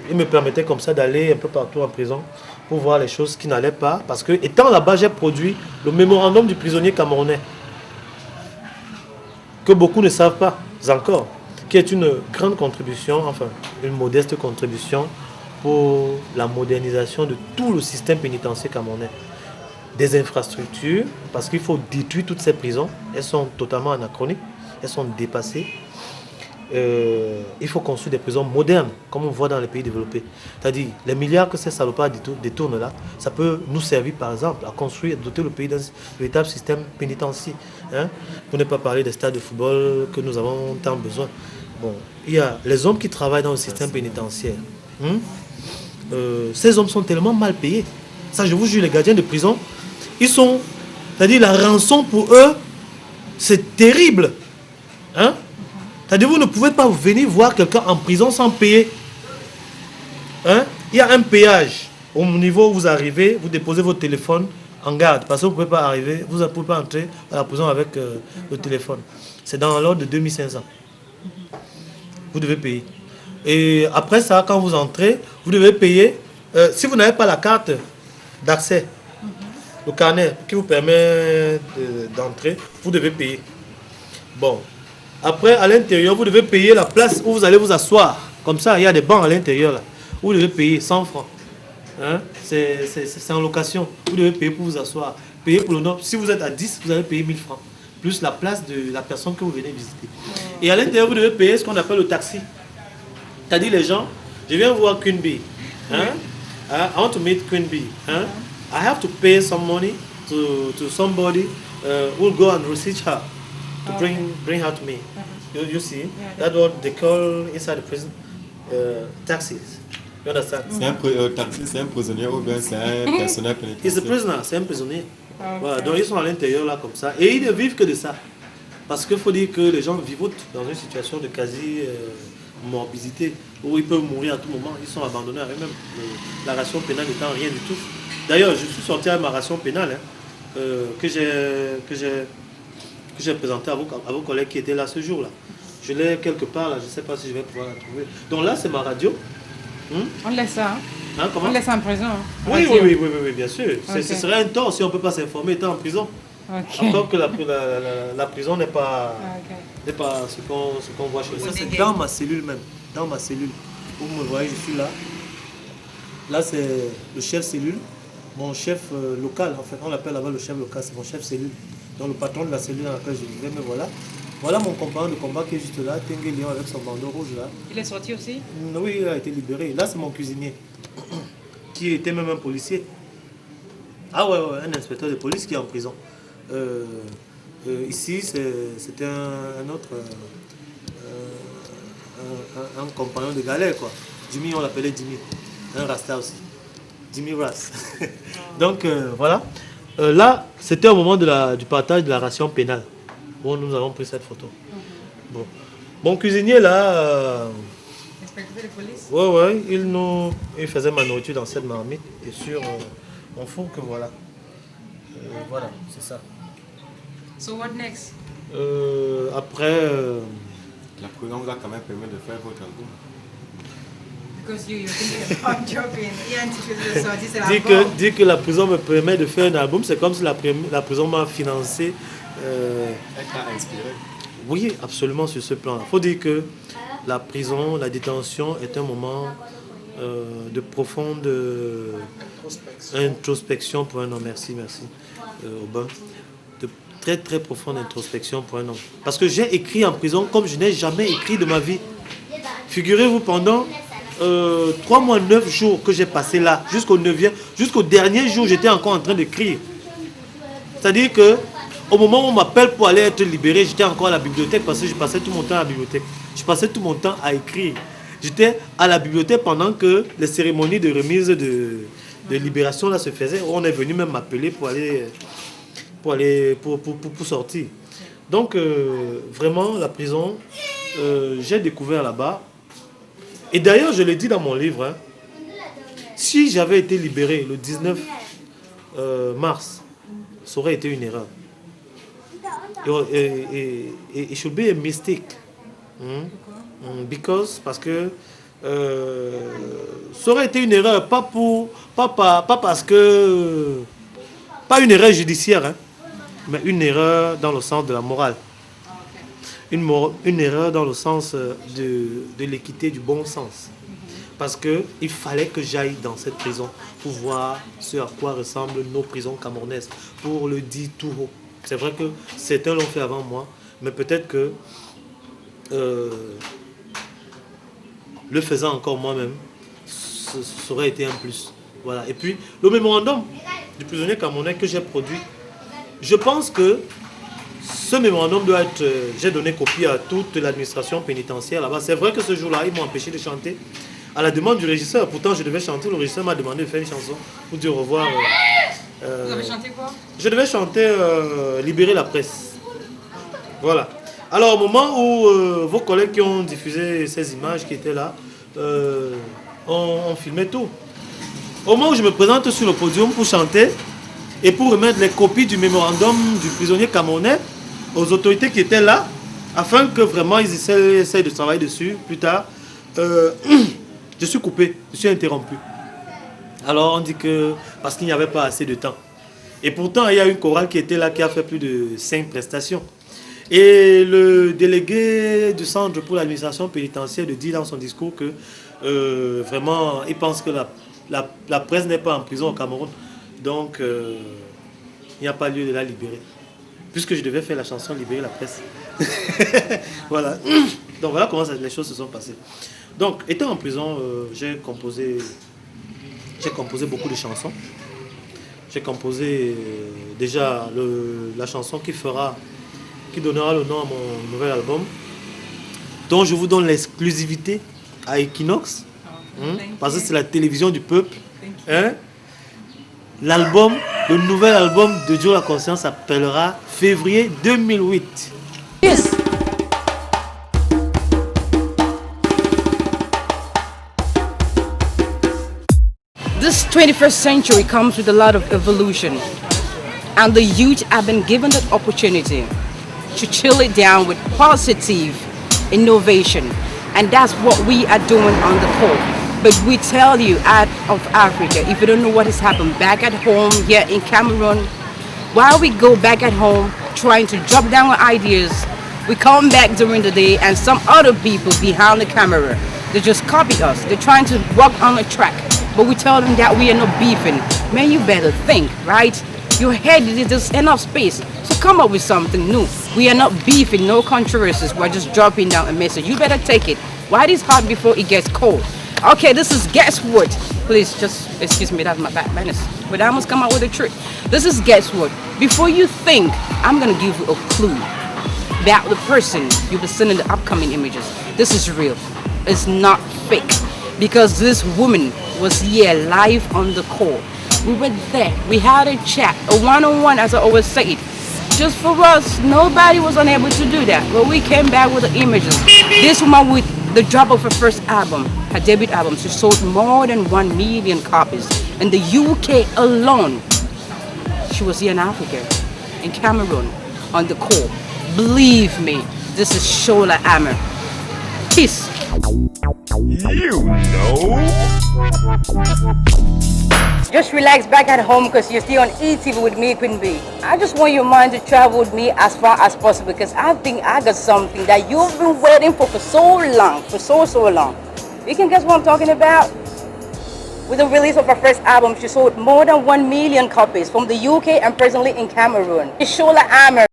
il me permettait comme ça d'aller un peu partout en prison pour voir les choses qui n'allaient pas. Parce que, étant là-bas, j'ai produit le mémorandum du prisonnier camerounais, que beaucoup ne savent pas encore, qui est une grande contribution, enfin, une modeste contribution pour la modernisation de tout le système pénitentiaire camerounais. Des infrastructures, parce qu'il faut détruire toutes ces prisons, elles sont totalement anachroniques, elles sont dépassées. Il faut construire des prisons modernes, comme on voit dans les pays développés. C'est-à-dire, les milliards que ces salopards détournent là, ça peut nous servir par exemple à construire, doter le pays d'un véritable système pénitentiaire. Pour ne pas parler des stades de football que nous avons tant besoin. Bon, il y a les hommes qui travaillent dans le système pénitentiaire. Ces hommes sont tellement mal payés. Ça, je vous jure, les gardiens de prison, ils sont... C'est-à-dire, la rançon pour eux, c'est terrible. C'est-à-dire, vous ne pouvez pas venir voir quelqu'un en prison sans payer. Il y a un péage. Au niveau où vous arrivez, vous déposez votre téléphone en garde. Parce que vous ne pouvez pas arriver, vous ne pouvez pas entrer à la prison avec le téléphone. C'est dans l'ordre de 2500. Vous devez payer. Et après ça, quand vous entrez, vous devez payer. Si vous n'avez pas la carte d'accès, le carnet qui vous permet d'entrer, vous devez payer. Bon. Après, à l'intérieur, vous devez payer la place où vous allez vous asseoir. Comme ça, il y a des bancs à l'intérieur là. Vous devez payer 100 francs. Hein? C'est en location. Vous devez payer pour vous asseoir. Payer pour le nom. Si vous êtes à 10, vous allez payer 1000 francs. Plus la place de la personne que vous venez visiter. Et à l'intérieur, vous devez payer ce qu'on appelle le taxi. C'est-à-dire les gens, je viens voir Queen Bee. Hein? I want to meet Queen Bee. Hein? I have to pay some money to somebody who will go and research her to bring her to me. You see? That's what they call inside the prison taxis. You understand? C'est un prisonnier ou bien c'est un personnel pénitentiaire? It's a prisoner, c'est un prisonnier. Voilà, donc ils sont à l'intérieur là comme ça. Et ils ne vivent que de ça. Parce qu'il faut dire que les gens vivent dans une situation de quasi-morbidité où ils peuvent mourir à tout moment. Ils sont abandonnés à eux-mêmes. La ration pénale n'étant rien du tout. D'ailleurs, je suis sorti avec ma ration pénale que j'ai présentée à vos collègues qui étaient là ce jour-là. Je l'ai quelque part là, je ne sais pas si je vais pouvoir la trouver. Donc là, c'est ma radio. On laisse ça. Hein, comment? On laisse ça en prison. Oui, bien sûr. Okay. Ce serait un tort si on ne peut pas s'informer étant en prison. Okay. Encore que la prison n'est pas, n'est pas ce qu'on voit chez nous. Ça, c'est dans ma cellule même. Dans ma cellule. Vous me voyez, je suis là. Là, c'est le chef cellule. Mon chef local, en fait, on l'appelle là-bas le chef local, c'est mon chef cellule. Donc le patron de la cellule dans laquelle je vivais, me voilà. Voilà mon compagnon de combat qui est juste là, Tengue Léon avec son bandeau rouge là. Il est sorti aussi? Oui, il a été libéré. Là, c'est mon cuisinier, qui était même un policier. Ah ouais, un inspecteur de police qui est en prison. Ici, c'était un autre, un compagnon de galère, quoi. Jimmy, on l'appelait Jimmy. Un Rasta aussi. Jimmy Ras. Donc, voilà. Là, c'était au moment du partage de la ration pénale. Bon, nous avons pris cette photo. Bon. Mon cuisinier, là... Inspecteur de police? Ouais, il faisait ma nourriture dans cette marmite et sur mon four que voilà. Voilà, c'est ça. So what next? Après... La prison vous a quand même permis de faire votre album. Because you're thinking about dropping. Yeah, dire que la prison me permet de faire un album, c'est comme si la prison m'a financé. Elle t'a inspiré? Oui, absolument sur ce plan. Il faut dire que la prison, la détention est un moment de profonde introspection pour un homme. Merci, Aubin. De très très profonde introspection pour un homme. Parce que j'ai écrit en prison comme je n'ai jamais écrit de ma vie. Figurez-vous, pendant 3 mois, 9 jours que j'ai passé là, jusqu'au dernier jour, j'étais encore en train d'écrire. C'est-à-dire que au moment où on m'appelle pour aller être libéré, j'étais encore à la bibliothèque parce que je passais tout mon temps à la bibliothèque. Je passais tout mon temps à écrire. J'étais à la bibliothèque pendant que les cérémonies de remise de libération là se faisaient. On est venu même m'appeler pour sortir. Donc vraiment la prison, j'ai découvert là-bas. Et d'ailleurs je l'ai dit dans mon livre, hein, si j'avais été libéré le 19 mars, ça aurait été une erreur. It should be a mistake. Parce que ça aurait été une erreur, pas parce que... Pas une erreur judiciaire, hein, mais une erreur dans le sens de la morale. Une erreur dans le sens de l'équité, du bon sens. Parce qu'il fallait que j'aille dans cette prison pour voir ce à quoi ressemblent nos prisons camerounaises, pour le dire tout haut. C'est vrai que certains l'ont fait avant moi, mais peut-être que le faisant encore moi-même, ça aurait été un plus. Voilà. Et puis, le mémorandum du prisonnier camerounais que j'ai produit, je pense que ce mémorandum doit être... j'ai donné copie à toute l'administration pénitentiaire là-bas. C'est vrai que ce jour-là, ils m'ont empêché de chanter à la demande du régisseur. Pourtant, je devais chanter. Le régisseur m'a demandé de faire une chanson pour dire au revoir. Vous avez chanté quoi? Je devais chanter Libérer la presse. Voilà. Alors, au moment où vos collègues qui ont diffusé ces images qui étaient là, on filmait tout. Au moment où je me présente sur le podium pour chanter et pour remettre les copies du mémorandum du prisonnier camerounais aux autorités qui étaient là, afin que vraiment ils essayent de travailler dessus plus tard, je suis coupé, je suis interrompu. Alors on dit que parce qu'il n'y avait pas assez de temps. Et pourtant, il y a une chorale qui était là, qui a fait plus de 5 prestations. Et le délégué du centre pour l'administration pénitentiaire dit dans son discours que vraiment, il pense que la presse n'est pas en prison au Cameroun. Donc, il n'y a pas lieu de la libérer. Puisque je devais faire la chanson Libérer la presse. Voilà. Donc voilà comment les choses se sont passées. Donc, étant en prison, j'ai composé beaucoup de chansons. J'ai composé déjà la chanson qui donnera le nom à mon nouvel album, dont je vous donne l'exclusivité à Equinox, parce que c'est la télévision du peuple. Le nouvel album de Joe La Conscience s'appellera Février 2008. Yes. This 21st century comes with a lot of evolution, and the youth have been given that opportunity to chill it down with positive innovation, and that's what we are doing on the call. But we tell you, out of Africa, if you don't know what has happened back at home here in Cameroon, while we go back at home trying to drop down our ideas, we come back during the day and some other people behind the camera, they just copy us. They're trying to walk on a track, but we tell them that we are not beefing. Man, you better think, right? Your head is just enough space, so come up with something new. We are not beefing, no controversies. We're just dropping down a message. You better take it. Why it is hot before it gets cold? Okay, this is Guess What. Please just excuse me, that's my bad manners. But I must come out with the truth. This is Guess What. Before you think, I'm gonna give you a clue about the person you'll be seeing in the upcoming images. This is real. It's not fake. Because this woman was here live on the call. We were there. We had a chat, a one-on-one, as I always say it. Just for us, nobody was unable to do that. But we came back with the images. This woman, with the drop of her first album, her debut album, she sold more than 1 million copies. In the UK alone, she was here in Africa, in Cameroon, on the call. Believe me, this is Shola Ammer. Peace. Just relax back at home because you're still on ETV with me, Queen B. I just want your mind to travel with me as far as possible because I think I got something that you've been waiting for so long, for so long. You can guess what I'm talking about? With the release of her first album, she sold more than 1 million copies from the UK and presently in Cameroon. It's Shola Ammer.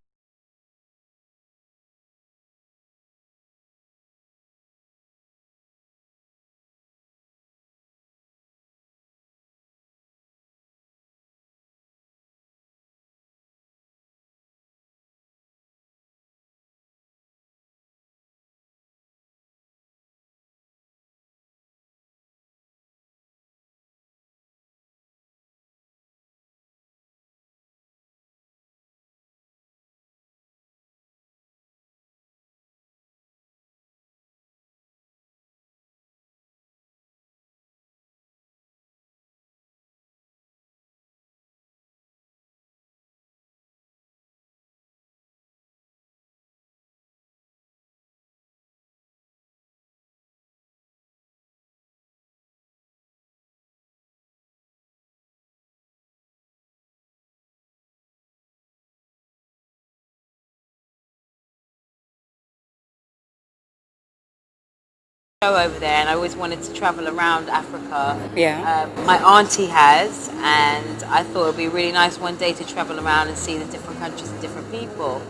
Over there, and I always wanted to travel around Africa. Yeah. My auntie has, and I thought it would be really nice one day to travel around and see the different countries and different people.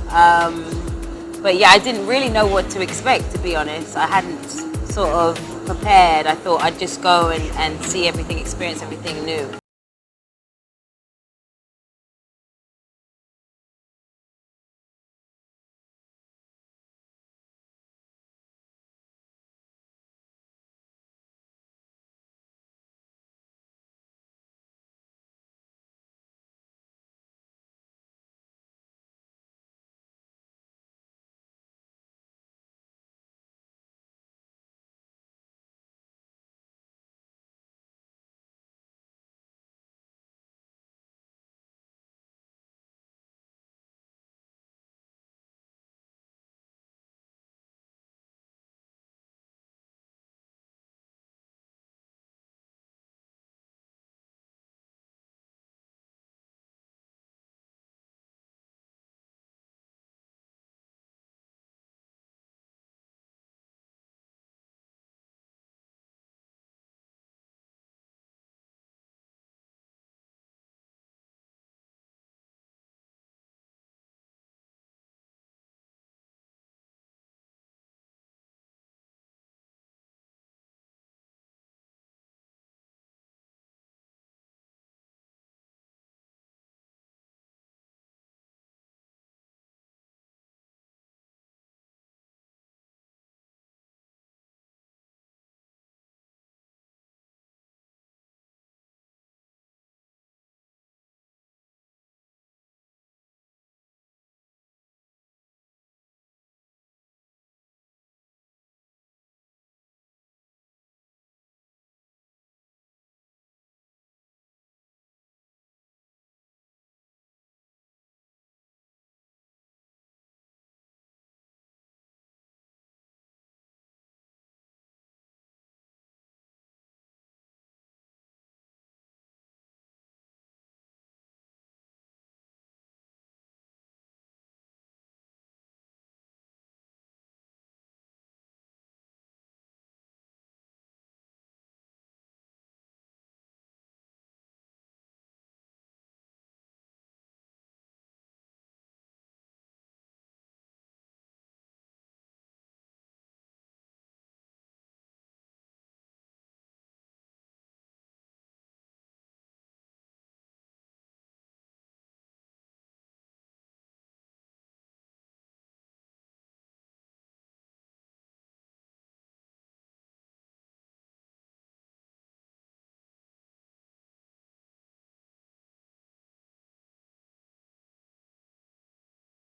But yeah, I didn't really know what to expect, to be honest. I hadn't sort of prepared. I thought I'd just go and see everything, experience everything new.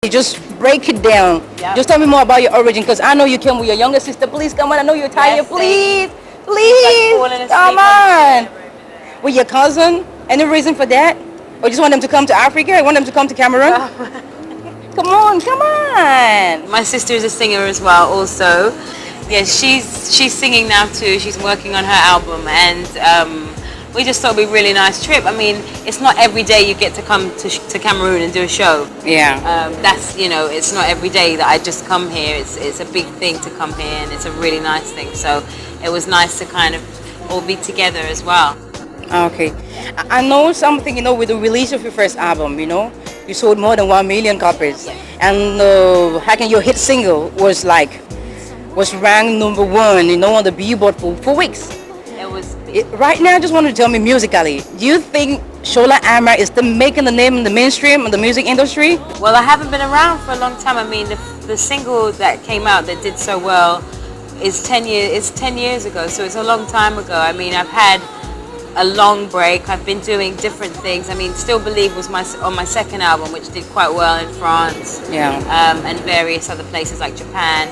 Just break it down. Yep. Just tell me more about your origin, because I know you came with your younger sister. Please come on. I know you're tired. Yes, Please, like please, falling asleep come on on. With your cousin. Any reason for that? Or just want them to come to Africa? Want them to come to Cameroon? Come on, come on. My sister is a singer as well, also. Yes, she's singing now too. She's working on her album, and we just thought it'd be a really nice trip. I mean, it's not every day you get to come to Cameroon and do a show. Yeah. That's, it's not every day that I just come here. It's a big thing to come here, and it's a really nice thing. So it was nice to kind of all be together as well. Okay. I know something, with the release of your first album, you sold more than 1 million copies. Yeah. And your hit single was ranked number 1, on the Billboard for 4 weeks. It was. Right now, I just want to tell me musically, do you think Shola Ama is still making the name in the mainstream in the music industry? Well, I haven't been around for a long time. I mean, the single that came out that did so well is 10 years ago, so it's a long time ago. I mean, I've had a long break. I've been doing different things. I mean, Still Believe was on my second album, which did quite well in France. Yeah. And various other places like Japan.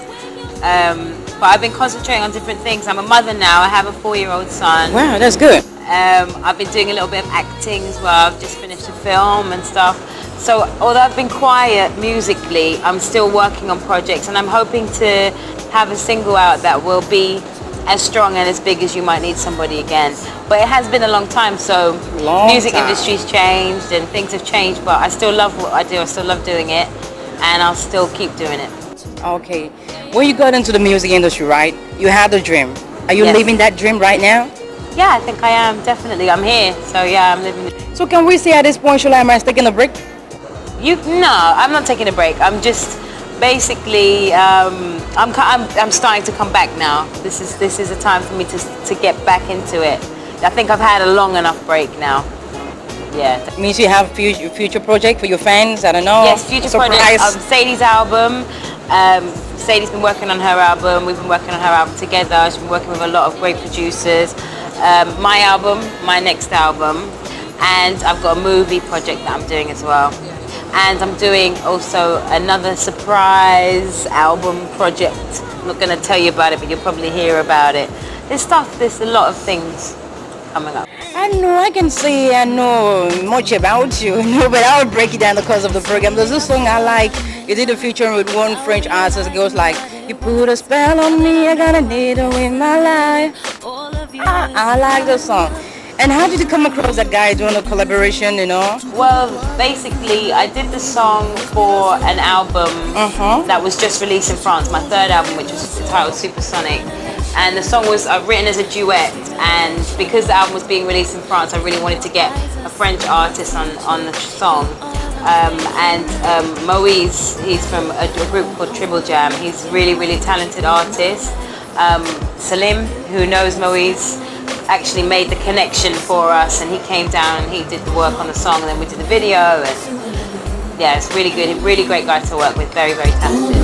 But I've been concentrating on different things. I'm a mother now. I have a 4-year-old son. Wow, that's good. I've been doing a little bit of acting as well. I've just finished a film and stuff. So although I've been quiet musically, I'm still working on projects, and I'm hoping to have a single out that will be as strong and as big as You Might Need Somebody Again. But it has been a long time, so music industry's changed and things have changed, but I still love what I do. I still love doing it, and I'll still keep doing it. Okay. When you got into the music industry, right, you had a dream. Are you Yes. living that dream right now? Yeah, I think I am, definitely. I'm here, so yeah, I'm living it. So can we say at this point Shola Ama is taking a break? No, I'm not taking a break. I'm just basically, I'm starting to come back now. This is a time for me to get back into it. I think I've had a long enough break now. Yeah. It means you have future project for your fans, I don't know. Yes, future project. Sadie's album. Sadie's been working on her album. We've been working on her album together. She's been working with a lot of great producers. My album, my next album, and I've got a movie project that I'm doing as well. And I'm doing also another surprise album project. I'm not going to tell you about it, but you'll probably hear about it. There's a lot of things coming up. I know, I can say I know much about you, but I'll break it down because of the program. There's a song I like. You did a feature with one French artist. It goes like, you put a spell on me, I got a needle in my life. I like the song. And how did you come across that guy doing a collaboration, Well, basically, I did the song for an album that was just released in France, my third album, which was titled Supersonic. And the song was written as a duet, and because the album was being released in France, I really wanted to get a French artist on the song. Moise, he's from a group called Triple Jam. He's a really, really talented artist. Salim, who knows Moise, actually made the connection for us, and he came down and he did the work on the song, and then we did the video, and yeah, it's really good. Really great guy to work with, very, very talented.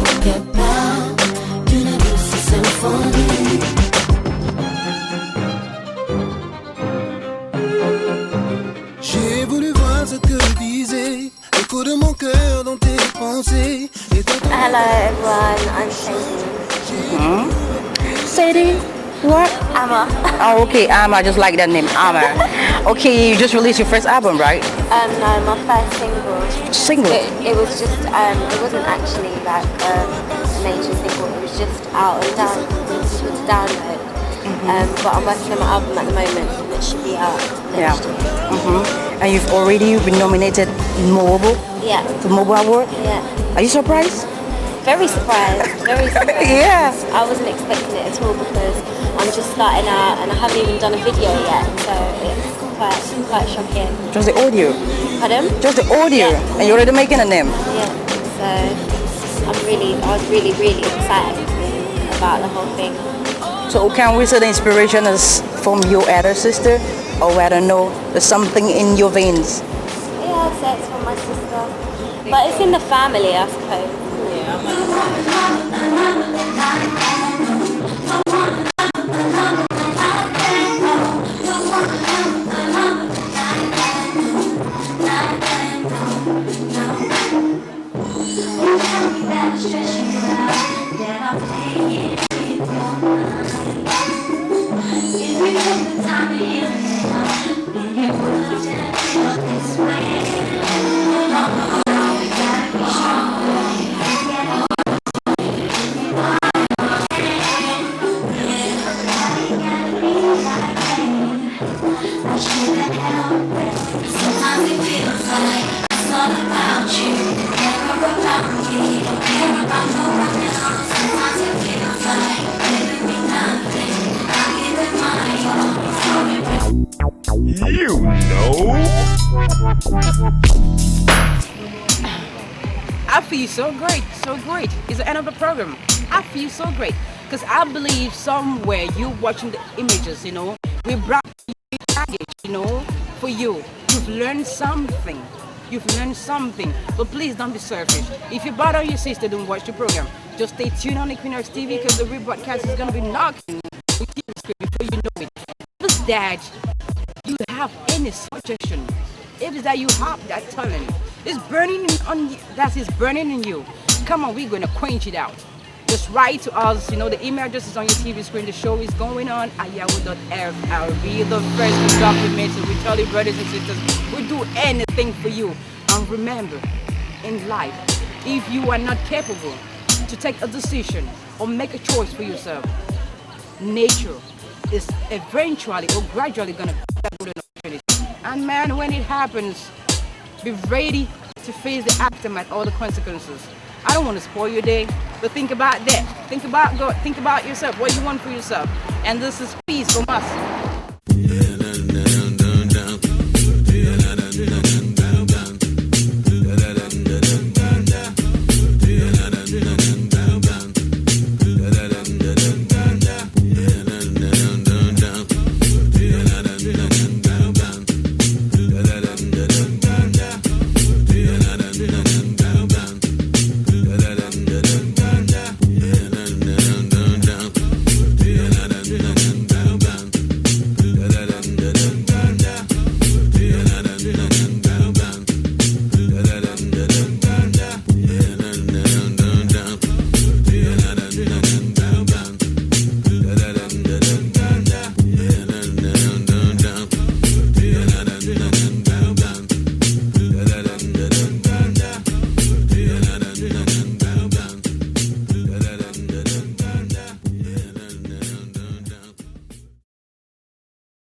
J'ai voulu voir ce que disait l'écho de mon cœur dans tes pensées. Hello everyone, I'm Sadie. Sadie? What? Ama. Oh, okay, Ama. I just like that name, Ama. Okay, you just released your first album, right? No, my first single. Single? It was just, it wasn't actually like a major single. It was just out and down. It was a download. But I'm working on my album at the moment, and it should be out next year. And you've already been nominated in Mobile? Yeah. The Mobile Award? Yeah. Are you surprised? Very surprised. Very surprised. Yeah. I wasn't expecting it at all because I'm just starting out and I haven't even done a video yet, so it's quite shocking. Just the audio? Pardon? Just the audio? Yeah. And you're already making a name? Yeah. So I was really, really excited about the whole thing. So can we say the inspiration is from your elder sister? Or I don't know, there's something in your veins? Yeah, I'd say it's from my sister. But it's in the family, I suppose. I feel so great, so great. It's the end of the program. I feel so great because I believe somewhere you watching the images, you know, we brought you baggage, you know, for you. You've learned something. You've learned something. But please don't be selfish. If your brother or your sister don't watch the program, just stay tuned on Equinox TV because the rebroadcast is going to be knocking with TV screen before you know it. If it's that you have any suggestion, if it's that you have that talent, it's burning on you, that is burning in you. Come on, we're going to quench it out. Just write to us. You know, the email address is on your TV screen. The show is going on at yahoo.fr. The first to document it. We tell you, brothers and sisters, we do anything for you. And remember, in life, if you are not capable to take a decision or make a choice for yourself, nature is eventually or gradually going to be that golden opportunity. And man, when it happens, be ready to face the aftermath, all the consequences. I don't want to spoil your day, but think about that. Think about God. Think about yourself, what you want for yourself. And this is peace from us. Yeah.